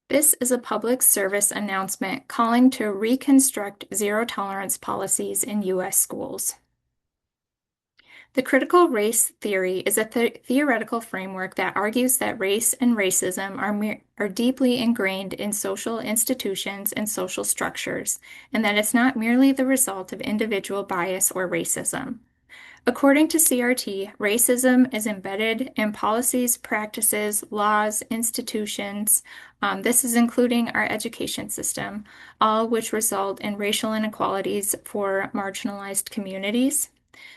This is a public service announcement calling to reconstruct zero tolerance policies in U.S. schools. The critical race theory is a theoretical framework that argues that race and racism are deeply ingrained in social institutions and social structures, and that it's not merely the result of individual bias or racism. According to CRT, racism is embedded in policies, practices, laws, institutions. This is including our education system, all which result in racial inequalities for marginalized communities.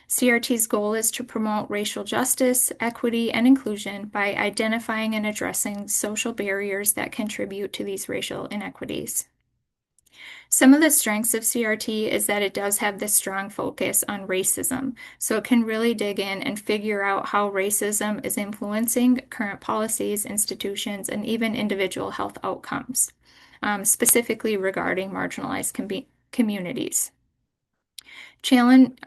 CRT's goal is to promote racial justice, equity, and inclusion by identifying and addressing social barriers that contribute to these racial inequities. Some of the strengths of CRT is that it does have this strong focus on racism, so it can really dig in and figure out how racism is influencing current policies, institutions, and even individual health outcomes, specifically regarding marginalized communities. Challenge,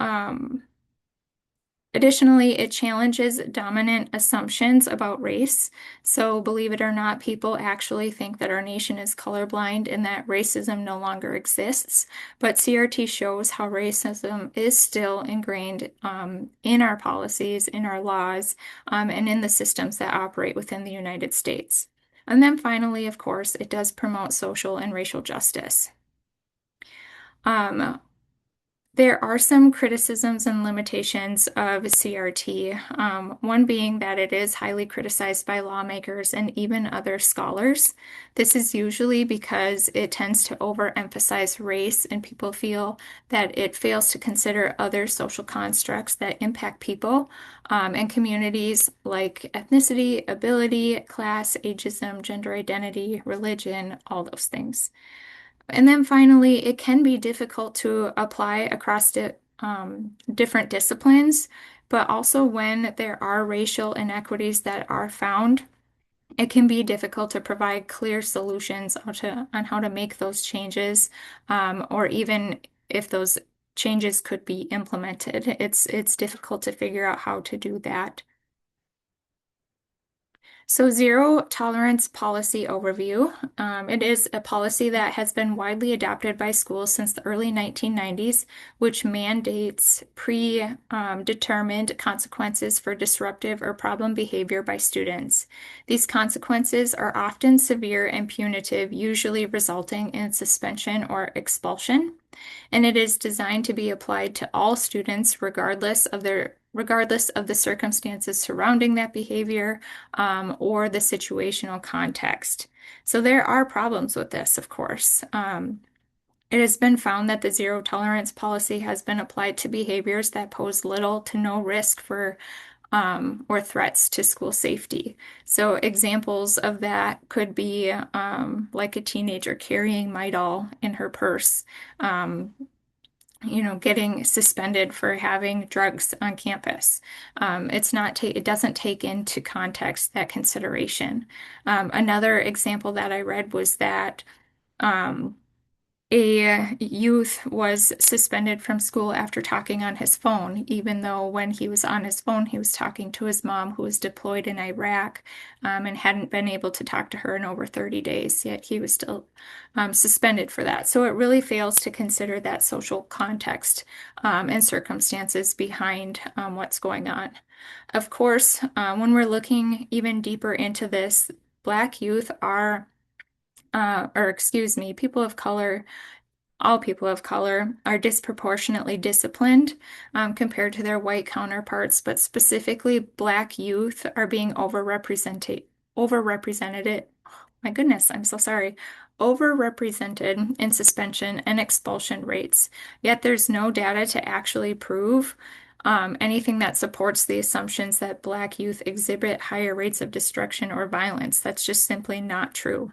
Additionally, it challenges dominant assumptions about race. So, believe it or not, people actually think that our nation is colorblind and that racism no longer exists. But CRT shows how racism is still ingrained in our policies, in our laws, and in the systems that operate within the United States. And then finally, of course, it does promote social and racial justice. Um, There are some criticisms and limitations of CRT, one being that it is highly criticized by lawmakers and even other scholars. This is usually because it tends to overemphasize race, and people feel that it fails to consider other social constructs that impact people and communities like ethnicity, ability, class, ageism, gender identity, religion, all those things. And then finally, it can be difficult to apply across different disciplines, but also when there are racial inequities that are found, it can be difficult to provide clear solutions on how to make those changes, or even if those changes could be implemented. It's difficult to figure out how to do that. So, zero tolerance policy overview. It is a policy that has been widely adopted by schools since the early 1990s, which mandates predetermined consequences for disruptive or problem behavior by students. These consequences are often severe and punitive, usually resulting in suspension or expulsion, and it is designed to be applied to all students regardless of the circumstances surrounding that behavior, or the situational context. So there are problems with this, of course. It has been found that the zero tolerance policy has been applied to behaviors that pose little to no risk for or threats to school safety. So examples of that could be like a teenager carrying Midol in her purse, getting suspended for having drugs on campus. It doesn't take into context that consideration. Another example that I read was that um, a youth was suspended from school after talking on his phone, even though when he was on his phone, he was talking to his mom, who was deployed in Iraq, and hadn't been able to talk to her in over 30 days, yet he was still suspended for that. So it really fails to consider that social context and circumstances behind what's going on. Of course, when we're looking even deeper into this, Black youth are or excuse me, people of color, all people of color are disproportionately disciplined compared to their white counterparts, but specifically Black youth are being overrepresented. My goodness, I'm so sorry. Overrepresented in suspension and expulsion rates. Yet there's no data to actually prove anything that supports the assumptions that Black youth exhibit higher rates of destruction or violence. That's just simply not true.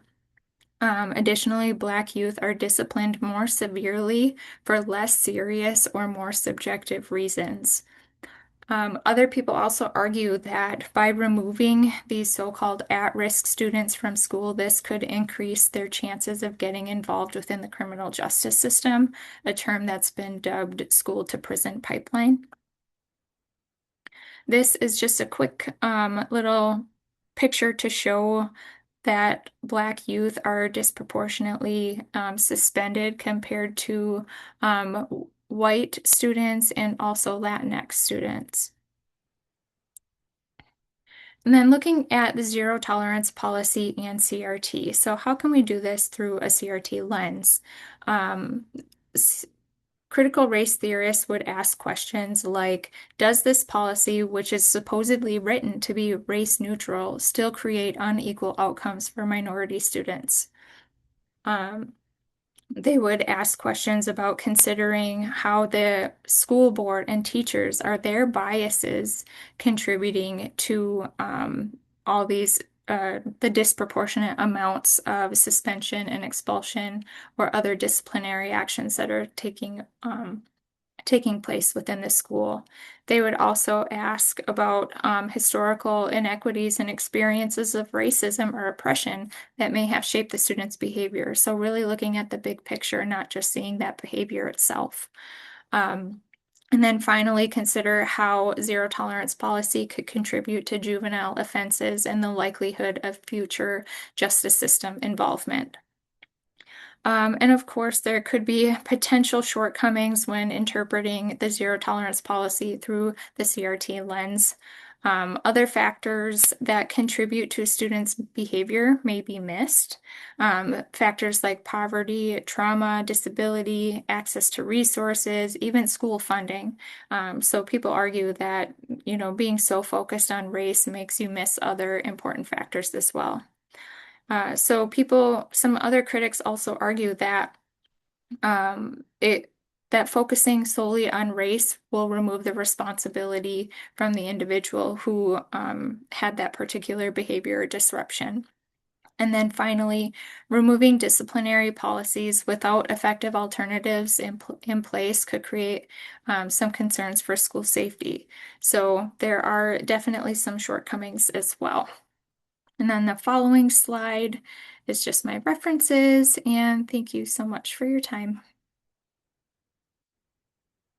Additionally, Black youth are disciplined more severely for less serious or more subjective reasons. Other people also argue that by removing these so-called at-risk students from school, this could increase their chances of getting involved within the criminal justice system, a term that's been dubbed school to prison pipeline. This is just a quick little picture to show that Black youth are disproportionately suspended compared to white students and also Latinx students. And then looking at the zero tolerance policy and CRT. So how can we do this through a CRT lens? Um, Critical race theorists would ask questions like, does this policy, which is supposedly written to be race neutral, still create unequal outcomes for minority students? Um, they would ask questions about considering how the school board and teachers are their biases contributing to all these the disproportionate amounts of suspension and expulsion or other disciplinary actions that are taking place within the school. They would also ask about historical inequities and experiences of racism or oppression that may have shaped the student's behavior. So really looking at the big picture, not just seeing that behavior itself. Um, and then finally, consider how zero tolerance policy could contribute to juvenile offenses and the likelihood of future justice system involvement. And of course, there could be potential shortcomings when interpreting the zero tolerance policy through the CRT lens. Other factors that contribute to students' behavior may be missed. Factors like poverty, trauma, disability, access to resources, even school funding. So people argue that, being so focused on race makes you miss other important factors as well. Some other critics also argue that that focusing solely on race will remove the responsibility from the individual who had that particular behavior disruption. And then finally, removing disciplinary policies without effective alternatives in place could create some concerns for school safety. So there are definitely some shortcomings as well. And then the following slide is just my references, and thank you so much for your time.